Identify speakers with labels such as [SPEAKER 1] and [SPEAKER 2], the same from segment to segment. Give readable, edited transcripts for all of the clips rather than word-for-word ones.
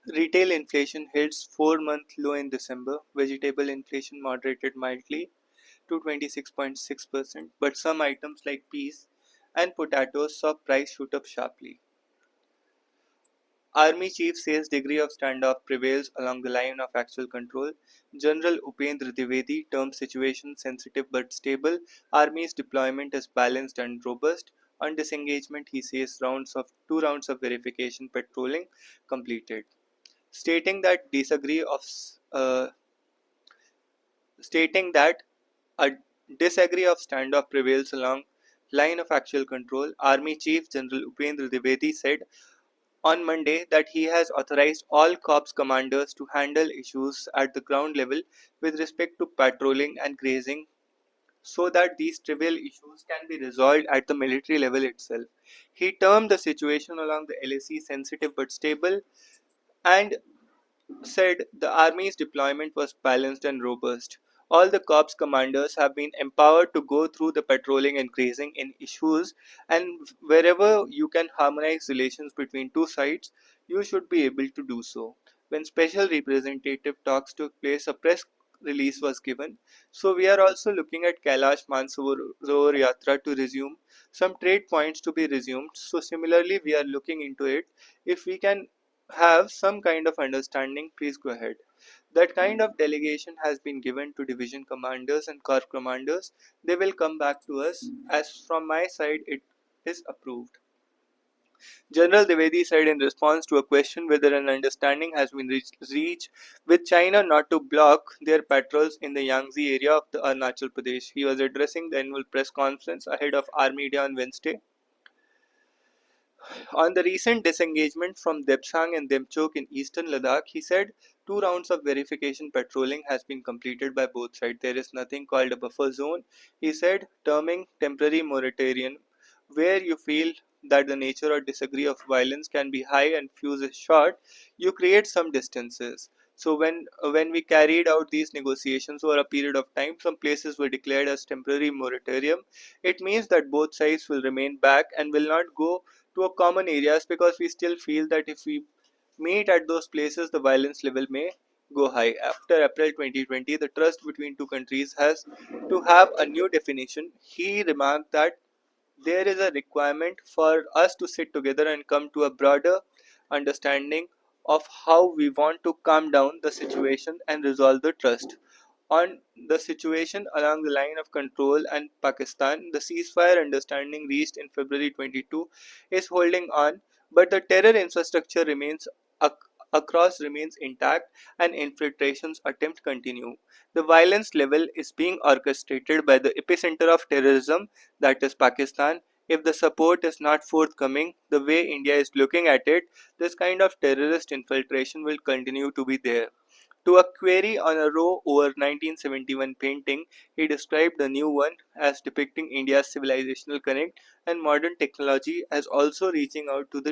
[SPEAKER 1] Retail inflation hits 4-month low in December. Vegetable inflation moderated mildly to 26.6%, but some items like peas and potatoes saw price shoot up sharply. Army chief says degree of standoff prevails along the line of actual control. General Upendra Dwivedi terms situation sensitive but stable. Army's deployment is balanced and robust. On disengagement, he says 2 rounds of verification patrolling completed, stating that uh, stating that a disagree of standoff prevails along line of actual control. Army Chief General Upendra Dwivedi said on Monday that he has authorized all corps commanders to handle issues at the ground level with respect to patrolling and grazing so that these trivial issues can be resolved at the military level itself. He termed the situation along the LAC sensitive but stable and said the Army's deployment was balanced and robust. All the corps commanders have been empowered to go through the patrolling and grazing in issues, and wherever you can harmonize relations between two sides, you should be able to do so. When special representative talks took place, a press release was given. So we are also looking at Kailash Mansarovar Yatra to resume, some trade points to be resumed. So similarly, we are looking into it. If we can have some kind of understanding, please go ahead. That kind of delegation has been given to division commanders and corps commanders. They will come back to us. As from my side, it is approved. General Dwivedi said in response to a question whether an understanding has been reached with China not to block their patrols in the Yangtze area of the Arunachal Pradesh. He was addressing the annual press conference ahead of Army Day on Wednesday. On the recent disengagement from Depsang and Demchok in eastern Ladakh, he said 2 rounds of verification patrolling has been completed by both sides. There is nothing called a buffer zone, he said, terming temporary moratorium, where you feel that the nature or degree of violence can be high and fuse is short, you create some distances. So when we carried out these negotiations over a period of time, some places were declared as temporary moratorium. It means that both sides will remain back and will not go to a common areas because we still feel that if we meet at those places, the violence level may go high. After April 2020, the trust between two countries has to have a new definition. He remarked that there is a requirement for us to sit together and come to a broader understanding of how we want to calm down the situation and resolve the trust. On the situation along the line of control and Pakistan, the ceasefire understanding reached in February 22 is holding on, but the terror infrastructure across remains intact and infiltrations attempt continue. The violence level is being orchestrated by the epicenter of terrorism, that is Pakistan. If the support is not forthcoming, the way India is looking at it, this kind of terrorist infiltration will continue to be there. To a query on a row over 1971 painting, he described the new one as depicting India's civilizational connect and modern technology as also reaching out to the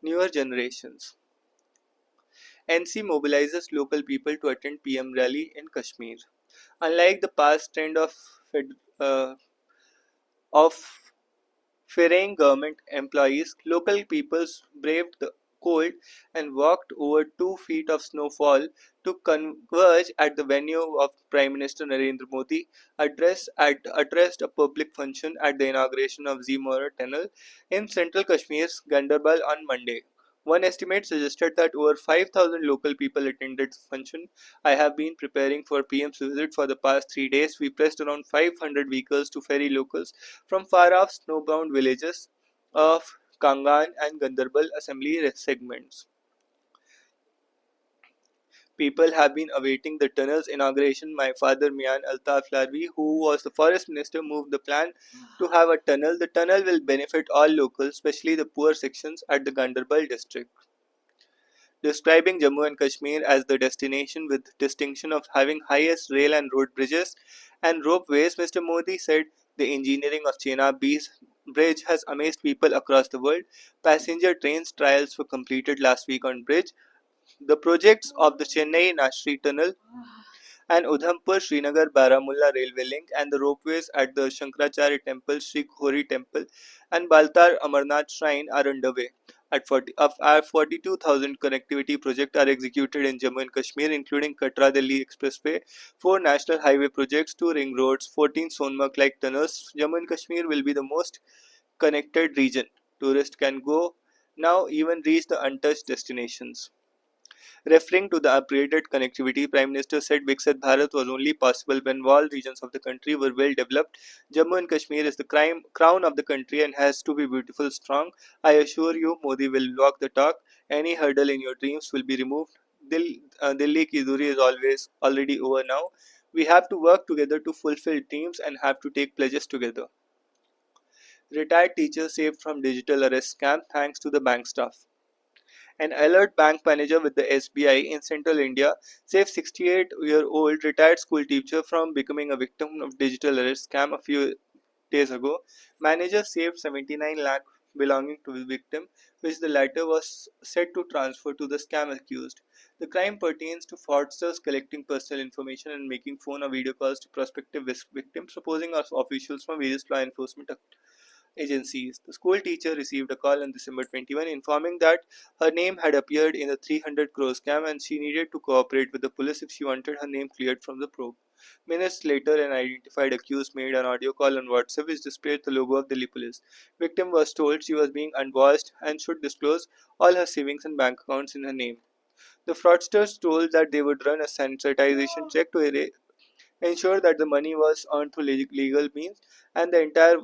[SPEAKER 1] newer generations. NC mobilizes local people to attend PM rally in Kashmir. Unlike the past trend uh, of ferrying government employees, local peoples braved the cold and walked over 2 feet of snowfall to converge at the venue of Prime Minister Narendra Modi addressed a public function at the inauguration of Zimora Tunnel in central Kashmir's Gandarbal on Monday. One estimate suggested that over 5,000 local people attended the function. I have been preparing for PM's visit for the past 3 days. We pressed around 500 vehicles to ferry locals from far-off snowbound villages of Kangan and Gandarbal assembly segments. People have been awaiting the tunnel's inauguration. My father, Mian Altaf Larvi, who was the forest minister, moved the plan to have a tunnel. The tunnel will benefit all locals, especially the poor sections at the Gandarbal district. Describing Jammu and Kashmir as the destination with distinction of having highest rail and road bridges and ropeways, Mr. Modi said the engineering of Chenab Bridge has amazed people across the world. Passenger trains trials were completed last week on bridge. The projects of the Chennai Nashri Tunnel and Udhampur Srinagar Baramulla railway link and the ropeways at the Shankaracharya temple, Sri Khori temple and Baltar Amarnath shrine are underway. Our 42,000 connectivity projects are executed in Jammu and Kashmir, including Katra Delhi Expressway, 4 national highway projects, 2 ring roads, 14 Sonmark like tunnels. Jammu and Kashmir will be the most connected region. Tourists can go now even reach the untouched destinations. Referring to the upgraded connectivity, Prime Minister said Viksit Bharat was only possible when all regions of the country were well developed. Jammu and Kashmir is the crown of the country and has to be beautiful, strong. I assure you, Modi will walk the talk. Any hurdle in your dreams will be removed. Delhi ki duri is already over now. We have to work together to fulfill dreams and have to take pledges together. Retired teachers saved from digital arrest scam thanks to the bank staff. An alert bank manager with the SBI in central India saved 68-year-old retired school teacher from becoming a victim of digital arrest scam a few days ago. Manager saved 79 lakh belonging to the victim, which the latter was set to transfer to the scam accused. The crime pertains to fraudsters collecting personal information and making phone or video calls to prospective victims, supposing as officials from various law enforcement agencies. The school teacher received a call on December 21 informing that her name had appeared in the 300 crore scam and she needed to cooperate with the police if she wanted her name cleared from the probe. Minutes later, an identified accused made an audio call on WhatsApp which displayed the logo of Delhi police. Victim was told she was being unwatched and should disclose all her savings and bank accounts in her name. The fraudsters told that they would run a sensitization check to ensure that the money was earned through legal means and the entire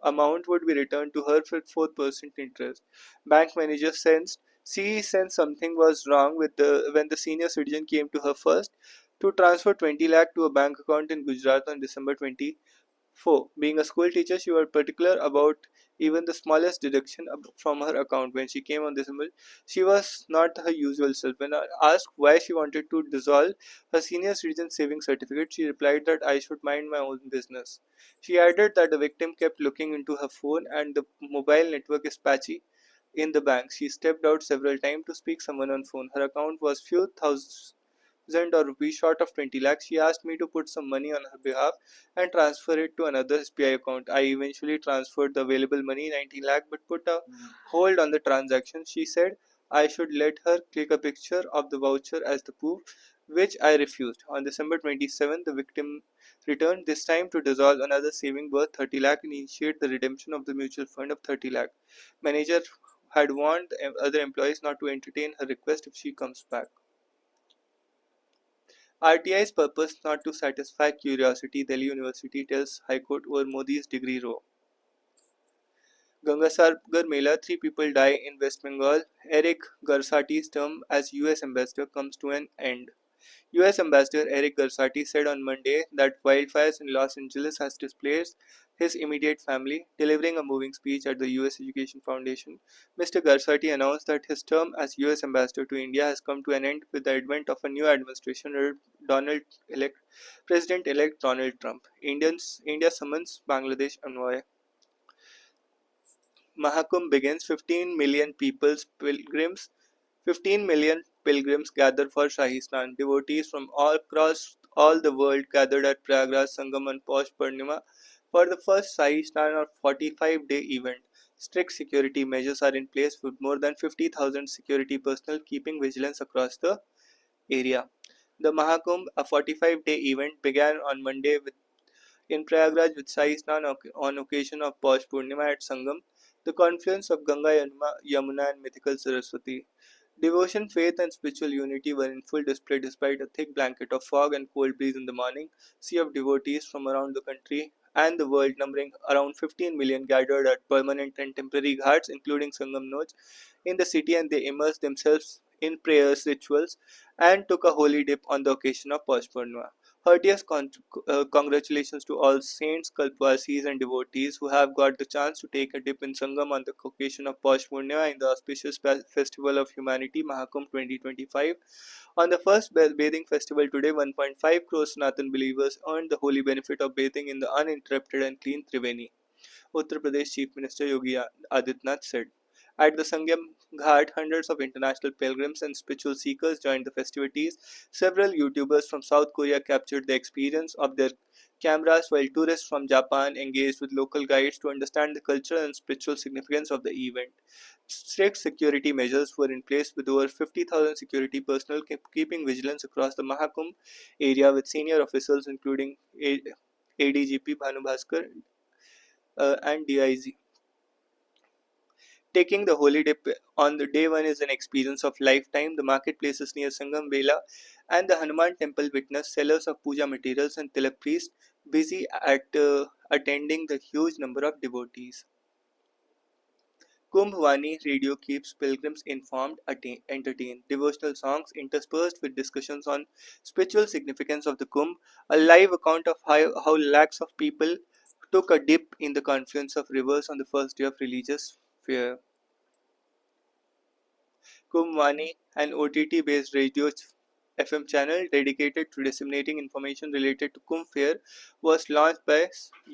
[SPEAKER 1] amount would be returned to her with 4% interest. Bank manager sensed something was wrong with the when the senior citizen came to her first to transfer 20 lakh to a bank account in Gujarat on December 24. Being a school teacher, she was particular about even the smallest deduction from her account. When she came on December, she was not her usual self. When asked why she wanted to dissolve her senior citizen savings certificate, she replied that I should mind my own business. She added that the victim kept looking into her phone and the mobile network is patchy in the bank. She stepped out several times to speak someone on phone. Her account was few thousand or rupees short of 20 lakhs. She asked me to put some money on her behalf and transfer it to another SBI account. I eventually transferred the available money 90 lakh but put a hold on the transaction. She said I should let her click a picture of the voucher as the proof, which I refused. On December 27th, the victim returned, this time to dissolve another saving worth 30 lakh and initiate the redemption of the mutual fund of 30 lakh. Manager had warned other employees not to entertain her request if she comes back. RTI's purpose not to satisfy curiosity, Delhi University tells High Court over Modi's degree row. Gangasagar Mela, 3 people die in West Bengal. Eric Garsati's term as US ambassador comes to an end. US Ambassador Eric Garsati said on Monday that wildfires in Los Angeles has displaced his immediate family. Delivering a moving speech at the US Education Foundation, Mr. Garsati announced that his term as US Ambassador to India has come to an end with the advent of a new administration led Donald elect President-elect Donald Trump. India summons Bangladesh envoy. Mahakumbh begins. 15 million pilgrims gather for Shahi Snan. Devotees from all across all the world gathered at Prayagraj Sangam on Posh Purnima for the first Shahi Snan or 45-day event. Strict security measures are in place with more than 50,000 security personnel keeping vigilance across the area. The Mahakumbh, a 45-day event, began on Monday in Prayagraj with Sai Snan on occasion of Posh Purnima at Sangam, the confluence of Ganga, Yamuna and mythical Saraswati. Devotion, faith and spiritual unity were in full display despite a thick blanket of fog and cold breeze in the morning. Sea of devotees from around the country and the world numbering around 15 million gathered at permanent and temporary ghats including Sangam Nodes in the city and they immersed themselves in prayers, rituals and took a holy dip on the occasion of Posh Purnima. Heartiest congratulations to all saints, Kalpvasis and devotees who have got the chance to take a dip in Sangam on the occasion of Posh Purnima in the auspicious Festival of Humanity Mahakumbh 2025. On the first bathing festival today, 1.5 crore Sanatan believers earned the holy benefit of bathing in the uninterrupted and clean Triveni. Uttar Pradesh Chief Minister Yogi Adityanath said. At the Sangam Ghat, hundreds of international pilgrims and spiritual seekers joined the festivities. Several YouTubers from South Korea captured the experience of their cameras while tourists from Japan engaged with local guides to understand the cultural and spiritual significance of the event. Strict security measures were in place with over 50,000 security personnel keeping vigilance across the Mahakumbh area with senior officials including ADGP Bhanu Bhaskar and DIG. Taking the holy dip on the day one is an experience of lifetime. The marketplaces near Sangam Vela and the Hanuman temple witnessed sellers of puja materials and tilak priests busy at attending the huge number of devotees. Kumbhwani radio keeps pilgrims informed, entertained. Devotional songs interspersed with discussions on spiritual significance of the Kumbh, a live account of how lakhs of people took a dip in the confluence of rivers on the first day of religious fair. Kumbhwani, an OTT-based radio FM channel dedicated to disseminating information related to Kumbh Fair, was launched by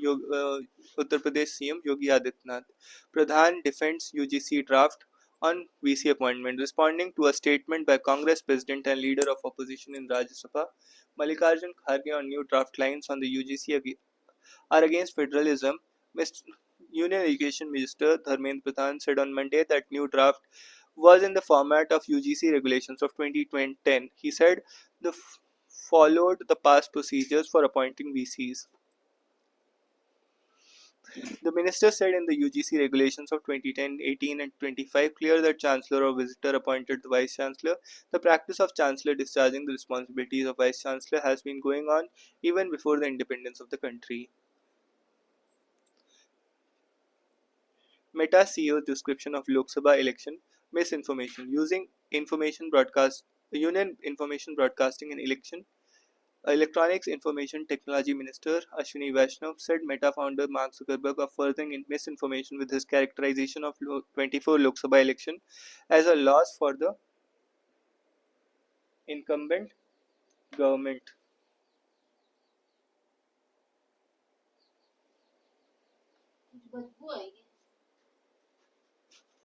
[SPEAKER 1] Uttar Pradesh CM Yogi Adityanath. Pradhan defends UGC draft on VC appointment, responding to a statement by Congress President and Leader of Opposition in Rajya Sabha, Mallikarjun Kharge on new draft lines on the UGC are against federalism. Mr. Union Education Minister Dharmendra Pradhan said on Monday that new draft was in the format of UGC regulations of 2010. He said the followed the past procedures for appointing VCs. The minister said in the UGC regulations of 2010, 18 and 25 clear that chancellor or visitor appointed the vice chancellor. The practice of chancellor discharging the responsibilities of vice chancellor has been going on even before the independence of the country. Meta CEO's description of Lok Sabha election misinformation using Union Information Broadcasting and Election. Electronics Information Technology Minister Ashwini Vaishnaw said Meta founder Mark Zuckerberg of furthering misinformation with his characterization of 24 Lok Sabha election as a loss for the incumbent government.